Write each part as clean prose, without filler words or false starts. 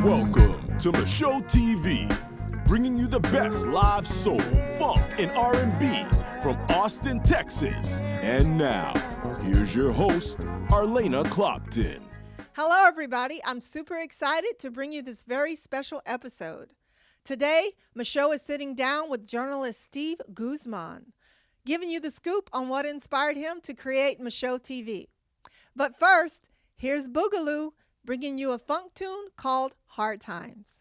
Welcome to Michaux TV, bringing you the best live soul, funk, and R&B from Austin, Texas. And now, here's your host, Arlena Clopton. Hello, everybody. I'm super excited to bring you this very special episode. Today, Michaux is sitting down with journalist Steve Guzman, giving you the scoop on what inspired him to create Michaux TV. But first, here's Boogaloo, bringing you a funk tune called Hard Times.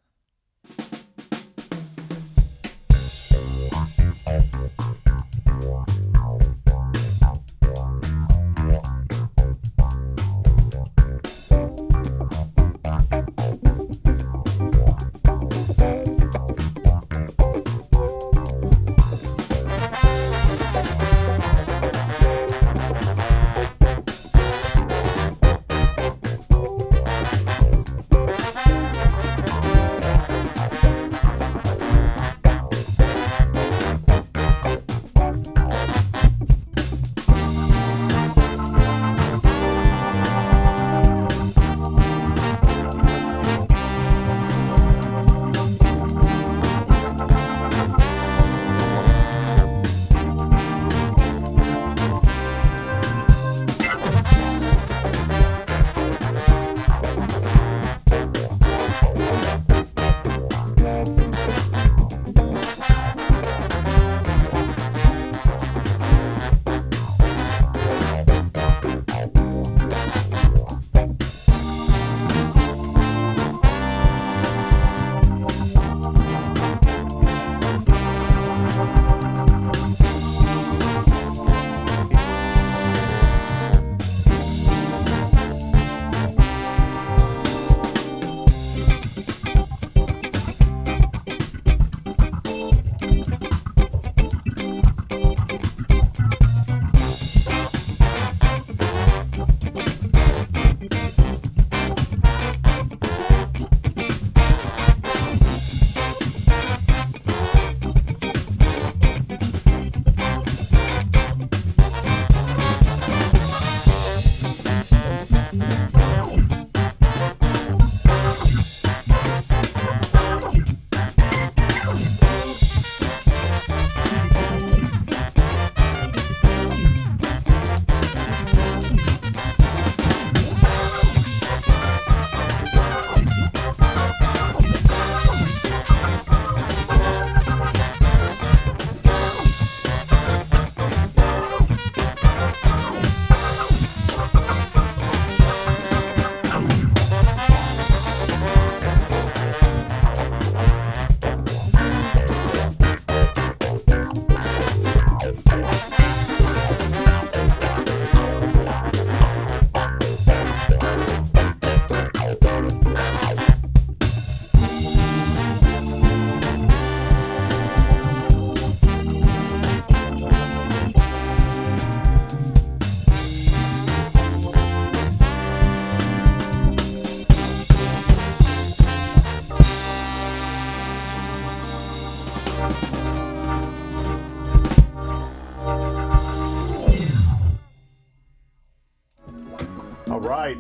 All right.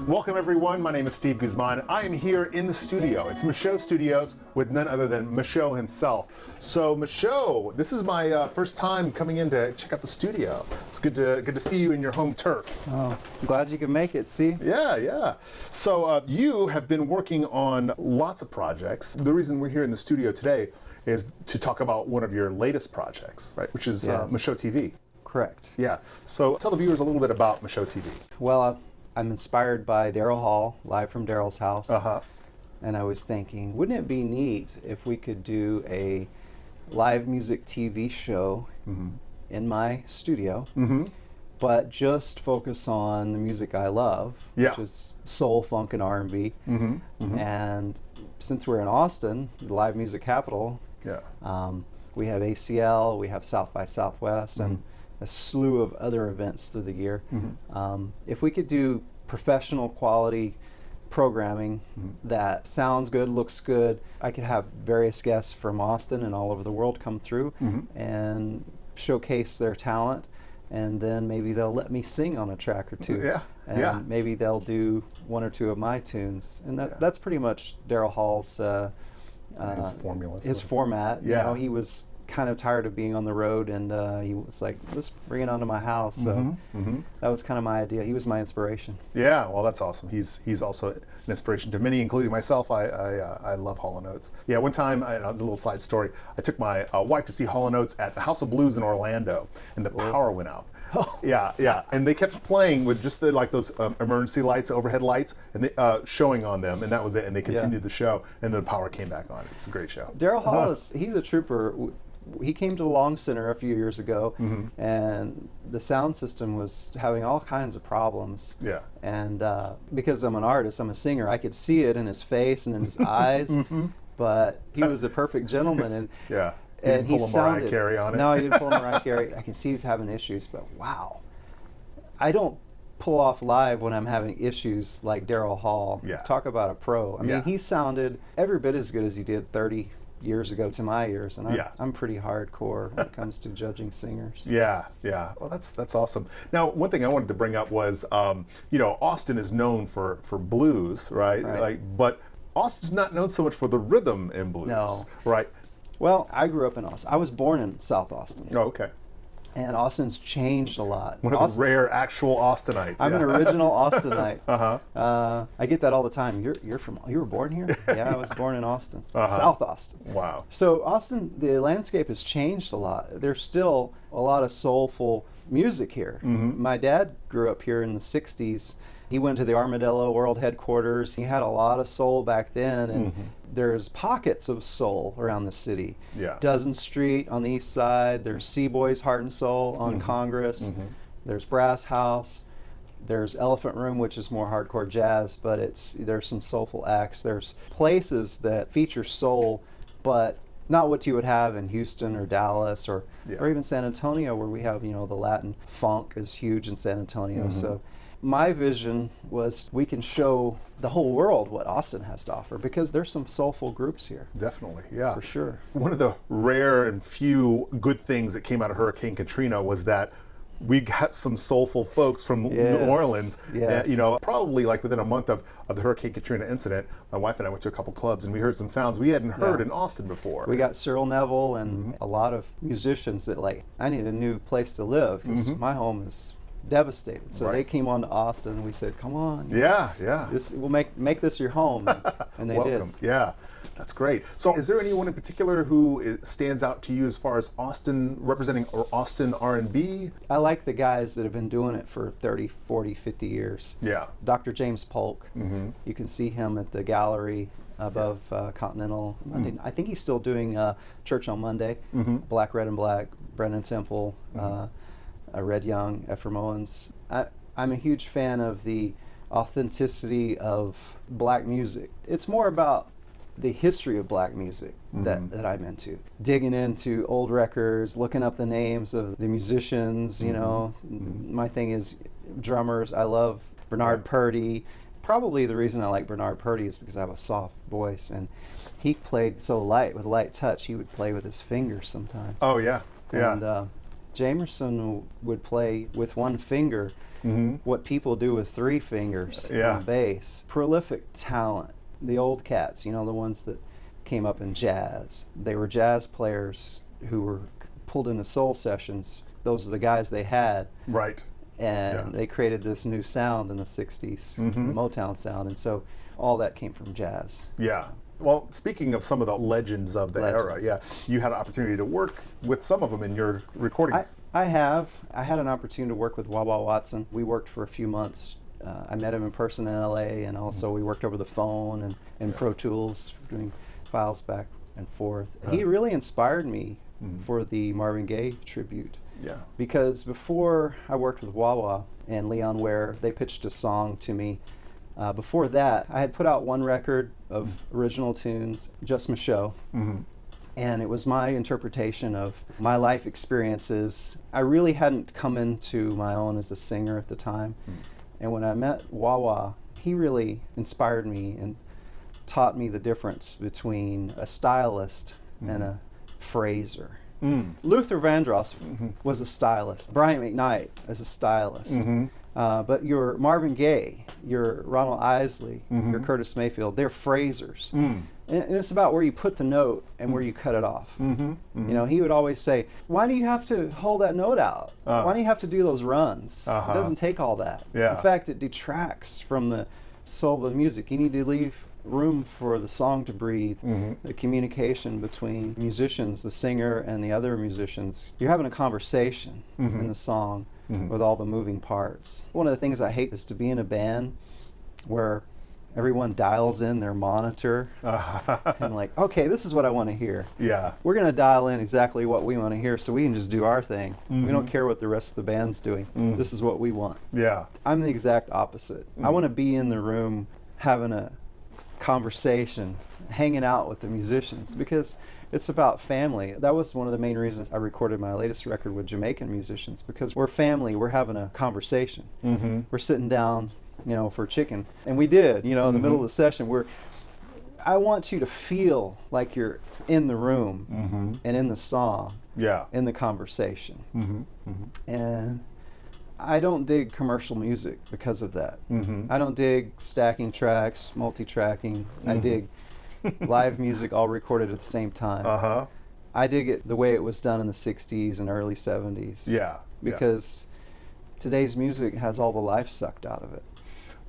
Welcome, everyone. My name is Steve Guzman. I am here in the studio. It's Michaux Studios with none other than Michaux himself. So, Michaux, this is my first time coming in to check out the studio. It's good to see you in your home turf. Oh, I'm glad you could make it, see? Yeah. So, you have been working on lots of projects. The reason we're here in the studio today is to talk about one of your latest projects, right? Which is Yes. Michaux TV. Correct. Yeah. So, tell the viewers a little bit about Michaux TV. Well, I'm inspired by Daryl Hall, live from Daryl's house. And I was thinking, wouldn't it be neat if we could do a live music TV show in my studio, but just focus on the music I love, which is soul, funk, and R&B. And since we're in Austin, the live music capital, we have ACL, we have South by Southwest, and a slew of other events through the year. If we could do professional quality programming that sounds good, looks good, I could have various guests from Austin and all over the world come through and showcase their talent and then maybe they'll let me sing on a track or two. Yeah. And Yeah. maybe they'll do one or two of my tunes, and Yeah. that's pretty much Daryl Hall's His formula. his format. Yeah. You know, he was kind of tired of being on the road, and he was like, let's bring it onto my house. So that was kind of my idea. He was my inspiration. Yeah, well, that's awesome. He's also an inspiration to many, including myself. I love Hall & Oates. Yeah, one time, a little side story, I took my wife to see Hall & Oates at the House of Blues in Orlando, and the power went out. Yeah, and they kept playing with just those emergency lights, overhead lights, and they, showing on them, and that was it. And they continued the show, and then the power came back on. It's a great show. Daryl Hall he's a trooper. He came to the Long Center a few years ago, and the sound system was having all kinds of problems. Yeah. And because I'm an artist, I'm a singer, I could see it in his face and in his eyes. But he was a perfect gentleman, and Yeah. and he pull a sounded. Mariah Carey on it. No, he didn't pull a Mariah Carey. I can see he's having issues, but wow, I don't pull off live when I'm having issues like Daryl Hall. Yeah. Talk about a pro. I mean, Yeah. he sounded every bit as good as he did 30 years ago to my ears, and I'm pretty hardcore when it comes to judging singers. Yeah. Well, that's awesome. Now, one thing I wanted to bring up was, Austin is known for blues, right? Right. But Austin's not known so much for the rhythm in blues, No. right? Well, I grew up in Austin. I was born in South Austin, Oh, okay. and Austin's changed a lot. One of the rare actual Austinites. I'm an original Austinite. Uh-huh. I get that all the time. You were born here? Yeah, I was born in Austin, Uh-huh. South Austin. Wow. So Austin, the landscape has changed a lot. There's still a lot of soulful music here. My dad grew up here in the 60s. He went to the Armadillo World Headquarters. He had a lot of soul back then, and there's pockets of soul around the city. Yeah. Dozen Street on the east side. There's Seaboys Heart and Soul on Congress. There's Brass House. There's Elephant Room, which is more hardcore jazz, but there's some soulful acts. There's places that feature soul, but not what you would have in Houston or Dallas or even San Antonio, where we have, the Latin funk is huge in San Antonio. So my vision was we can show the whole world what Austin has to offer, because there's some soulful groups here. Definitely, yeah. For sure. One of the rare and few good things that came out of Hurricane Katrina was that we got some soulful folks from New Orleans. Yes. Probably like within a month of the Hurricane Katrina incident, my wife and I went to a couple clubs and we heard some sounds we hadn't heard in Austin before. We got Cyril Neville and a lot of musicians that I need a new place to live because my home is devastated. So they came on to Austin and we said, come on. Yeah. We'll make this your home. And they Welcome. did. Yeah. That's great. So is there anyone in particular who stands out to you as far as Austin representing or Austin R&B? I like the guys that have been doing it for 30, 40, 50 years. Yeah. Dr. James Polk. You can see him at the gallery above Continental. I think he's still doing Church on Monday. Black, Red and Black, Brendan Temple, Red Young, Ephraim Owens. I'm a huge fan of the authenticity of black music. It's more about the history of black music that I'm into. Digging into old records, looking up the names of the musicians, My thing is drummers. I love Bernard Purdie. Probably the reason I like Bernard Purdie is because I have a soft voice, and he played so light, with light touch. He would play with his fingers sometimes. Oh, yeah. And Jamerson would play with one finger what people do with three fingers on bass. Prolific talent. The old cats, the ones that came up in jazz. They were jazz players who were pulled into soul sessions. Those are the guys they had. Right. And they created this new sound in the 60s, Motown sound. And so all that came from jazz. Yeah. Well, speaking of some of the legends of the era, you had an opportunity to work with some of them in your recordings. I have. I had an opportunity to work with Wawa Watson. We worked for a few months. I met him in person in LA, and also we worked over the phone and in Pro Tools, doing files back and forth. He really inspired me for the Marvin Gaye tribute. Yeah. Because before I worked with Wawa and Leon Ware, they pitched a song to me. Before that, I had put out one record of original tunes, Just Michaux. And it was my interpretation of my life experiences. I really hadn't come into my own as a singer at the time. And when I met Wawa, he really inspired me and taught me the difference between a stylist and a phraser. Luther Vandross was a stylist. Bryant McKnight is a stylist. But your Marvin Gaye, your Ronald Isley, your Curtis Mayfield, they're phrasers. And it's about where you put the note and where you cut it off. You know, he would always say, why do you have to hold that note out? Why do you have to do those runs? It doesn't take all that. Yeah. In fact, it detracts from the soul of the music. You need to leave room for the song to breathe, the communication between musicians, the singer and the other musicians. You're having a conversation in the song with all the moving parts. One of the things I hate is to be in a band where everyone dials in their monitor and like, okay, this is what I want to hear. Yeah. We're going to dial in exactly what we want to hear so we can just do our thing. We don't care what the rest of the band's doing. This is what we want. Yeah. I'm the exact opposite. I want to be in the room having a conversation, hanging out with the musicians, because it's about family. That was one of the main reasons I recorded my latest record with Jamaican musicians, because we're family, we're having a conversation. We're sitting down, you know, for chicken. And we did, you know, in the middle of the session, I want you to feel like you're in the room and in the song, in the conversation. And I don't dig commercial music because of that. I don't dig stacking tracks, multi-tracking. I dig live music all recorded at the same time. I dig it the way it was done in the 60s and early 70s. Yeah. Because today's music has all the life sucked out of it.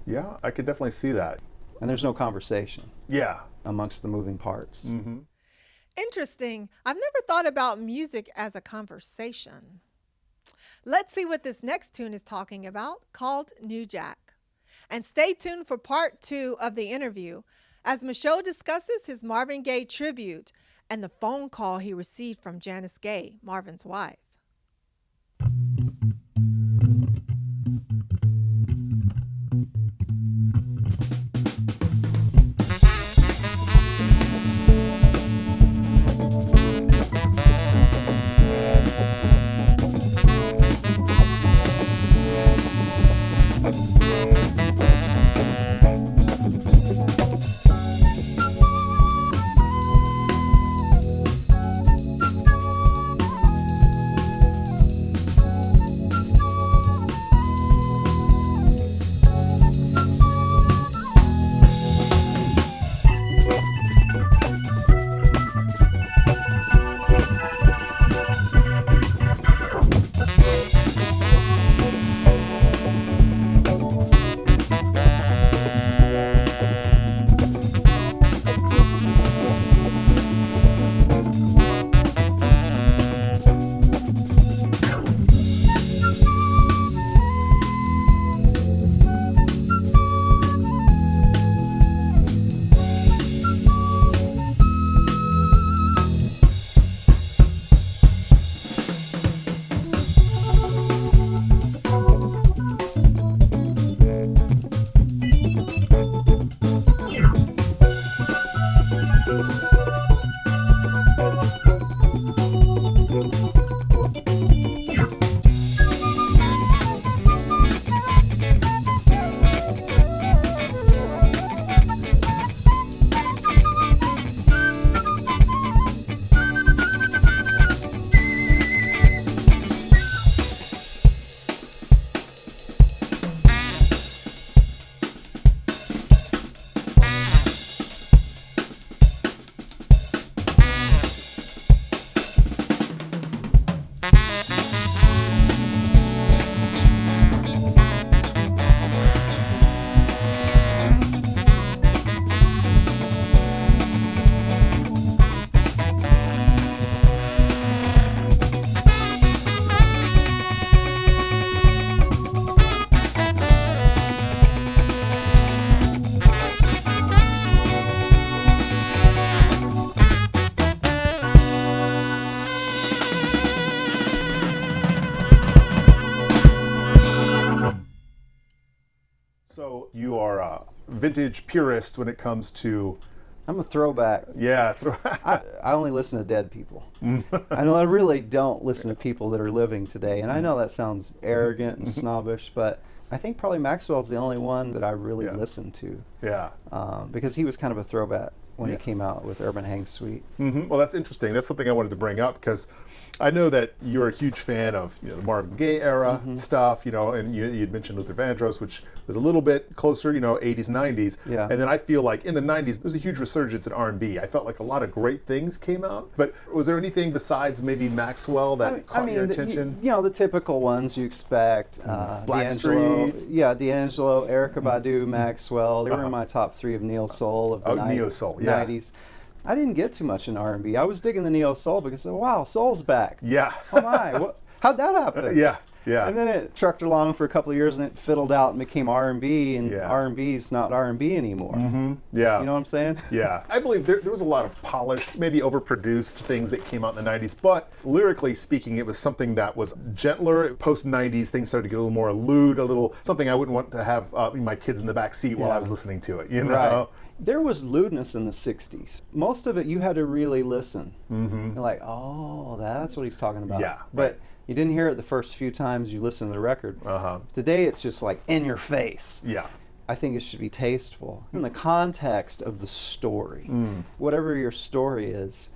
Yeah, I could definitely see that. And there's no conversation. Yeah. Amongst the moving parts. Interesting. I've never thought about music as a conversation. Let's see what this next tune is talking about, called New Jack. And stay tuned for part 2 of the interview as Michaux discusses his Marvin Gaye tribute and the phone call he received from Janice Gaye, Marvin's wife. So you are a vintage purist when it comes to... I'm a throwback. Yeah. I only listen to dead people. I know I really don't listen to people that are living today. And I know that sounds arrogant and snobbish, but I think probably Maxwell's the only one that I really listen to. Yeah. Because he was kind of a throwback when he came out with Urban Hang Suite. Well, that's interesting. That's something I wanted to bring up because I know that you're a huge fan of the Marvin Gaye era stuff, and you'd mentioned Luther Vandross, which was a little bit closer, 80s, 90s. Yeah. And then I feel like in the 90s, there was a huge resurgence in R&B. I felt like a lot of great things came out. But was there anything besides maybe Maxwell that caught your attention? The typical ones you expect. D'Angelo. Blackstreet. Yeah, D'Angelo, Erykah Badu, Maxwell. They were in my top 3 of neo soul of the neo soul, yeah. 90s. I didn't get too much in R&B. I was digging the neo soul because, wow, soul's back. Yeah. Oh my, how'd that happen? Yeah. And then it trucked along for a couple of years and it fiddled out and became R&B, and R&B's not R&B anymore. Yeah. You know what I'm saying? Yeah. I believe there was a lot of polished, maybe overproduced things that came out in the 90s, but lyrically speaking, it was something that was gentler. Post-90s, things started to get a little more lewd, a little something I wouldn't want to have my kids in the back seat while I was listening to it, Right. There was lewdness in the 60s. Most of it you had to really listen. You're like, oh, that's what he's talking about. Yeah. But you didn't hear it the first few times you listened to the record. Today it's just like in your face. Yeah. I think it should be tasteful. In the context of the story, whatever your story is,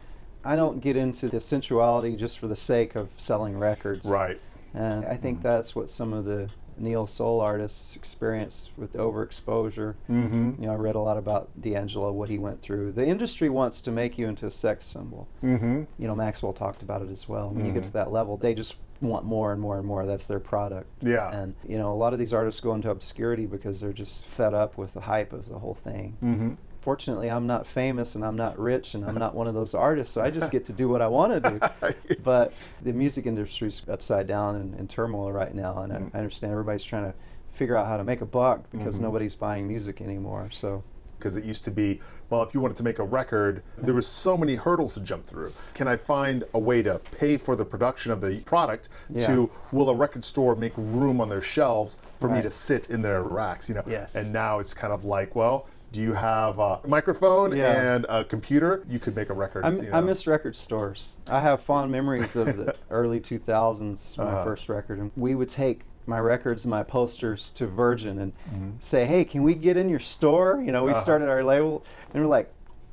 I don't get into the sensuality just for the sake of selling records. Right. And I think that's what some of the neo soul artists experience with overexposure. I read a lot about D'Angelo, what he went through. The industry wants to make you into a sex symbol. Maxwell talked about it as well. When you get to that level, they just want more and more and more. That's their product. Yeah. And a lot of these artists go into obscurity because they're just fed up with the hype of the whole thing. Fortunately, I'm not famous and I'm not rich and I'm not one of those artists, so I just get to do what I want to do. But the music industry's upside down and in turmoil right now, and I understand everybody's trying to figure out how to make a buck because nobody's buying music anymore. So, because it used to be, well, if you wanted to make a record, there was so many hurdles to jump through. Can I find a way to pay for the production of the product to, will a record store make room on their shelves for me to sit in their racks, Yes. And now it's kind of like, well, do you have a microphone and a computer? You could make a record. I miss record stores. I have fond memories of the early 2000s, my first record. And we would take my records and my posters to Virgin and say, hey, can we get in your store? We started our label, and we're like,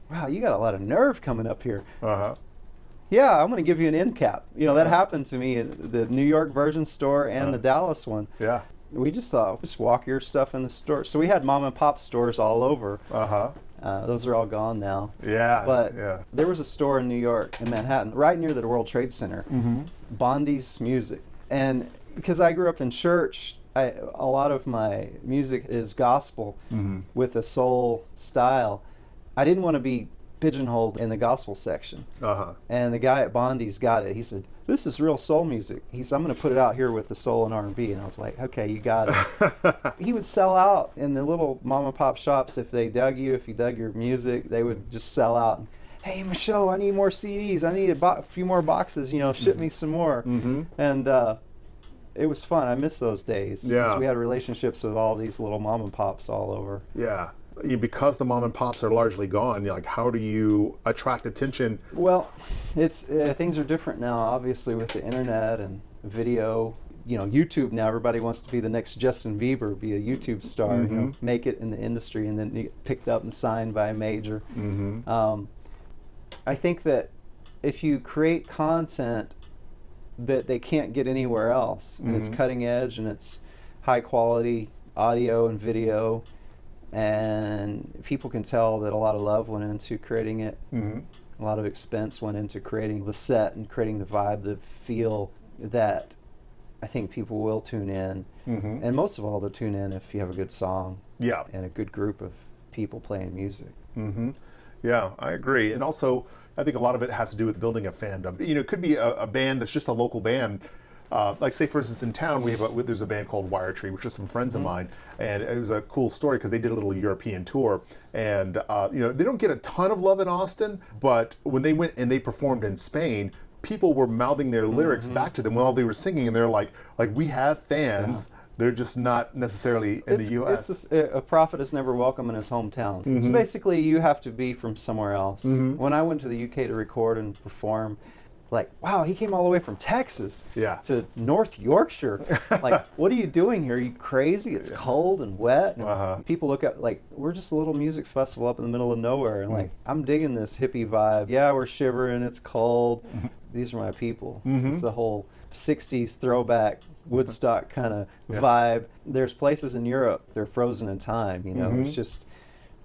wow, you got a lot of nerve coming up here. Yeah, I'm going to give you an end cap. That happened to me at the New York Virgin store and the Dallas one. Yeah. We just thought, just walk your stuff in the store. So we had mom and pop stores all over. Those are all gone now. Yeah. But there was a store in New York, in Manhattan, right near the World Trade Center, Bondi's Music. And because I grew up in church, a lot of my music is gospel with a soul style. I didn't want to be pigeonholed in the gospel section. And the guy at Bondi's got it. He said, this is real soul music. He said, I'm going to put it out here with the soul and R&B. And I was like, okay, you got it. He would sell out in the little mom and pop shops. If they dug you, if you dug your music, they would just sell out. Hey, Michaux, I need more CDs. I need a few more boxes. Ship me some more. And it was fun. I miss those days. Yeah. We had relationships with all these little mom and pops all over. Yeah. Because the mom and pops are largely gone, how do you attract attention? Well, it's things are different now, obviously, with the internet and video. YouTube now, everybody wants to be the next Justin Bieber, be a YouTube star, make it in the industry and then get picked up and signed by a major. I think that if you create content that they can't get anywhere else, and it's cutting edge and it's high quality audio and video, and people can tell that a lot of love went into creating it. A lot of expense went into creating the set and creating the vibe, the feel, that I think people will tune in. And most of all, they'll tune in if you have a good song and a good group of people playing music. Yeah, I agree. And also, I think a lot of it has to do with building a fandom. It could be a band that's just a local band. Like, say, for instance, in town, there's a band called Wire Tree, which are some friends of mine, and it was a cool story because they did a little European tour, and they don't get a ton of love in Austin, but when they went and they performed in Spain, people were mouthing their lyrics back to them while they were singing, and they're like we have fans. They're just not necessarily in the U.S. A prophet is never welcome in his hometown. So basically, you have to be from somewhere else. When I went to the UK to record and perform, like, wow, he came all the way from Texas Yeah. to North Yorkshire. Like, what are you doing here? Are you crazy? It's cold and wet. And people look at, like, we're just a little music festival up in the middle of nowhere. And, like, I'm digging this hippie vibe. Yeah, we're shivering. It's cold. These are my people. It's the whole 60s throwback Woodstock kind of vibe. There's places in Europe, they're frozen in time, you know. It's just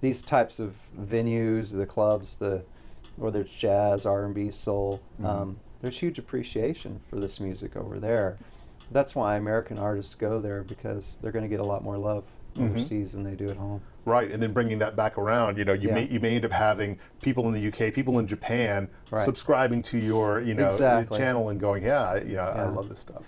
these types of venues, the clubs, whether it's jazz, R&B, soul, there's huge appreciation for this music over there. That's why American artists go there, because they're going to get a lot more love overseas than they do at home. Right, and then bringing that back around, you know, you may end up having people in the UK, people in Japan subscribing to your, you know, your channel and going, I love this stuff.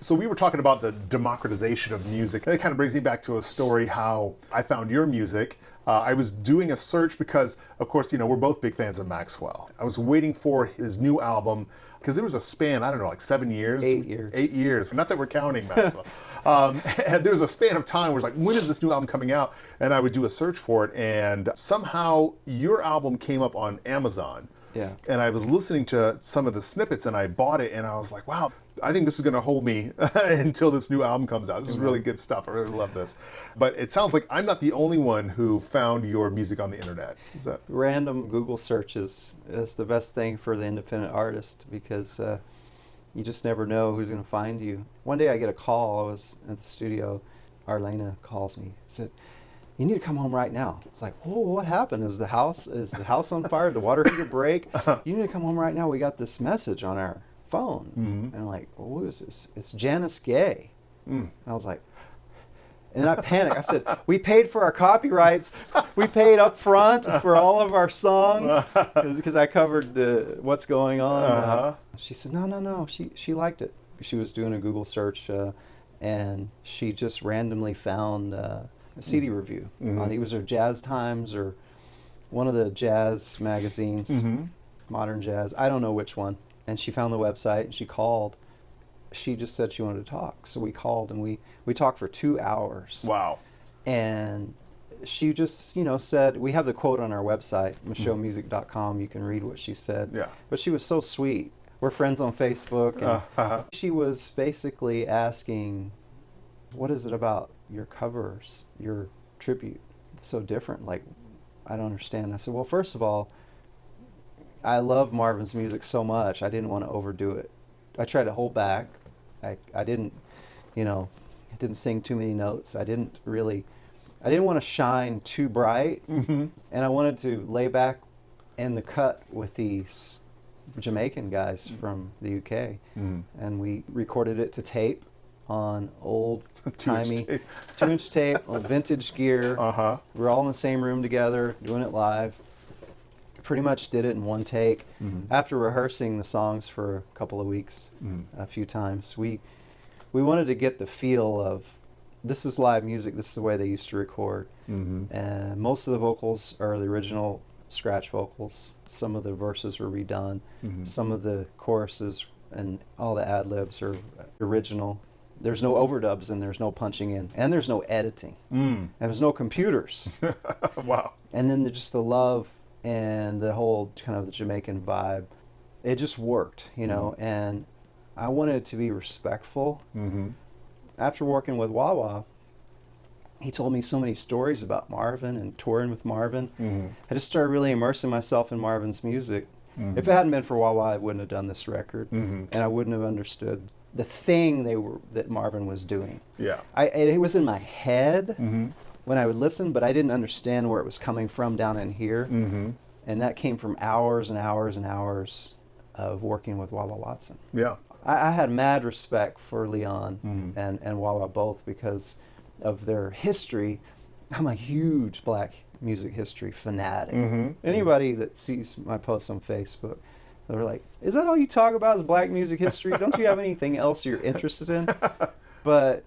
So we were talking about the democratization of music. And it kind of brings me back to a story how I found your music. I was doing a search because, of course, you know, we're both big fans of Maxwell. I was waiting for his new album because there was a span, I don't know, like 7 years? 8 years. 8 years. Not that we're counting Maxwell. And there was a span of time where it's like, when is this new album coming out? And I would do a search for it, and somehow your album came up on Amazon. Yeah. And I was listening to some of the snippets, and I bought it, and I was like, wow, I think this is going to hold me until this new album comes out. This is really good stuff. I really love this. But it sounds like I'm not the only one who found your music on the internet. Is that random Google searches is the best thing for the independent artist, because you just never know who's going to find you. One day I get a call. I was at the studio. Arlena calls me. Said, "You need to come home right now." It's like, "Oh, what happened? Is the house on fire? Did the water heater break? You need to come home right now. We got this message on our phone." And I'm like, "Oh, what is this?" "It's Janice Gaye." And I was like, and I panicked. I said, "We paid for our copyrights. We paid up front for all of our songs," because I covered what's going on. She said, no. She liked it. She was doing a Google search, and she just randomly found a CD review. It was her Jazz Times or one of the jazz magazines, Modern Jazz. I don't know which one. And she found the website, and she called. She just said she wanted to talk. So we called, and we talked for 2 hours. Wow. And she just, said, we have the quote on our website, michauxmusic.com. You can read what she said. Yeah. But she was so sweet. We're friends on Facebook. And she was basically asking, what is it about your covers, your tribute? It's so different. Like, I don't understand. I said, well, first of all, I love Marvin's music so much, I didn't want to overdo it. I tried to hold back. I didn't, I didn't sing too many notes. I didn't want to shine too bright. And I wanted to lay back in the cut with these Jamaican guys from the UK. And we recorded it to tape on old timey 2-inch tape on vintage gear. We were all in the same room together doing it live. Pretty much did it in one take. After rehearsing the songs for a couple of weeks, a few times, we wanted to get the feel of, this is live music, this is the way they used to record. And most of the vocals are the original scratch vocals. Some of the verses were redone. Some of the choruses and all the ad-libs are original. There's no overdubs, and there's no punching in, and there's no editing, and there's no computers. Wow. And then just the love and the whole kind of the Jamaican vibe, it just worked, and I wanted it to be respectful. After working with Wawa, he told me so many stories about Marvin and touring with Marvin. I just started really immersing myself in Marvin's music. If it hadn't been for Wawa, I wouldn't have done this record, and I wouldn't have understood the thing that Marvin was doing. Yeah. It was in my head when I would listen, but I didn't understand where it was coming from down in here. And that came from hours and hours and hours of working with Wawa Watson. Yeah. I had mad respect for Leon and Wawa both because of their history. I'm a huge black music history fanatic. Anybody that sees my posts on Facebook, they're like, is that all you talk about is black music history? Don't you have anything else you're interested in? But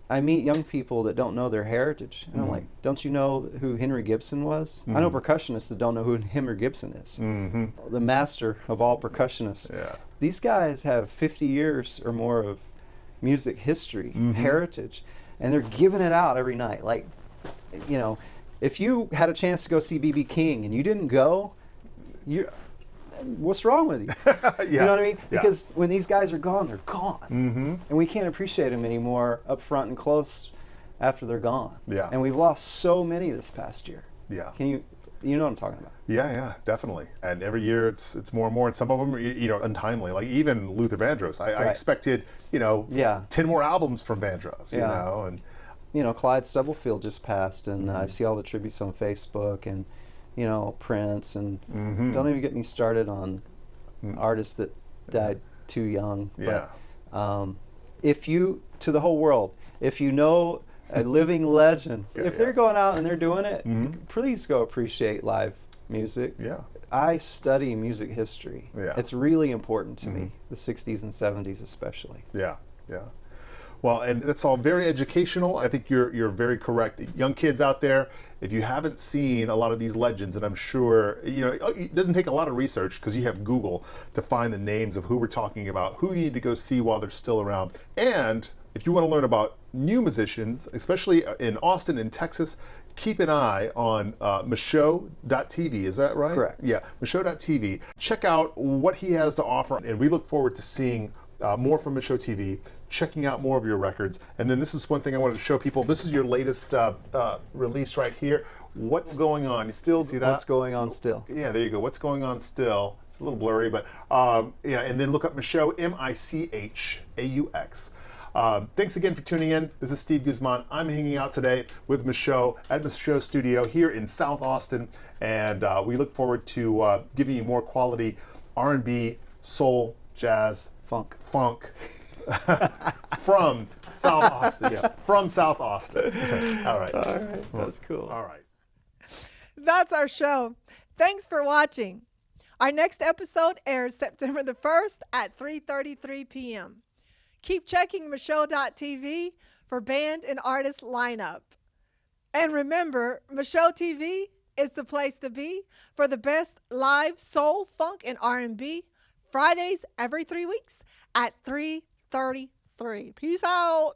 I meet young people that don't know their heritage. And I'm like, don't you know who Henry Gibson was? I know percussionists that don't know who Henry Gibson is. The master of all percussionists. Yeah. These guys have 50 years or more of music history, heritage, and they're giving it out every night. Like, if you had a chance to go see B.B. King and you didn't go, what's wrong with you? Yeah. You know what I mean? Yeah. Because when these guys are gone, they're gone. Mm-hmm. And we can't appreciate them anymore up front and close after they're gone. Yeah. And we've lost so many this past year. Yeah. You know what I'm talking about? Yeah, definitely. And every year it's more and more, and some of them are, untimely. Like even Luther Vandross, I expected, 10 more albums from Vandross, and Clyde Stubblefield just passed, and I see all the tributes on Facebook, and Prince, and don't even get me started on artists that died too young. Yeah. But to the whole world, if you know a living legend, if they're going out and they're doing it, please go appreciate live music. Yeah. I study music history. Yeah. It's really important to me, the 60s and 70s especially. Yeah. Well, and that's all very educational. I think you're very correct. Young kids out there, if you haven't seen a lot of these legends, and I'm sure, it doesn't take a lot of research because you have Google to find the names of who we're talking about, who you need to go see while they're still around. And if you want to learn about new musicians, especially in Austin and Texas, keep an eye on Michaux.tv. Is that right? Correct. Yeah, Michaux.tv. Check out what he has to offer, and we look forward to seeing more from Michaux TV, checking out more of your records. And then this is one thing I wanted to show people. This is your latest release right here. What's going on? You still see that? What's going on still? Yeah, there you go. What's going on still? It's a little blurry, but and then look up Michaux, Michaux. Thanks again for tuning in. This is Steve Guzman. I'm hanging out today with Michaux at Michaux Studio here in South Austin, and we look forward to giving you more quality R&B, soul, jazz, funk from South Austin. Yeah, from South Austin. All right. That's cool. All right. That's our show. Thanks for watching. Our next episode airs September the 1st at 3:33 p.m. Keep checking Michaux.tv for band and artist lineup. And remember, Michaux TV is the place to be for the best live soul, funk, and R&B, Fridays every 3 weeks at 3:33. Peace out.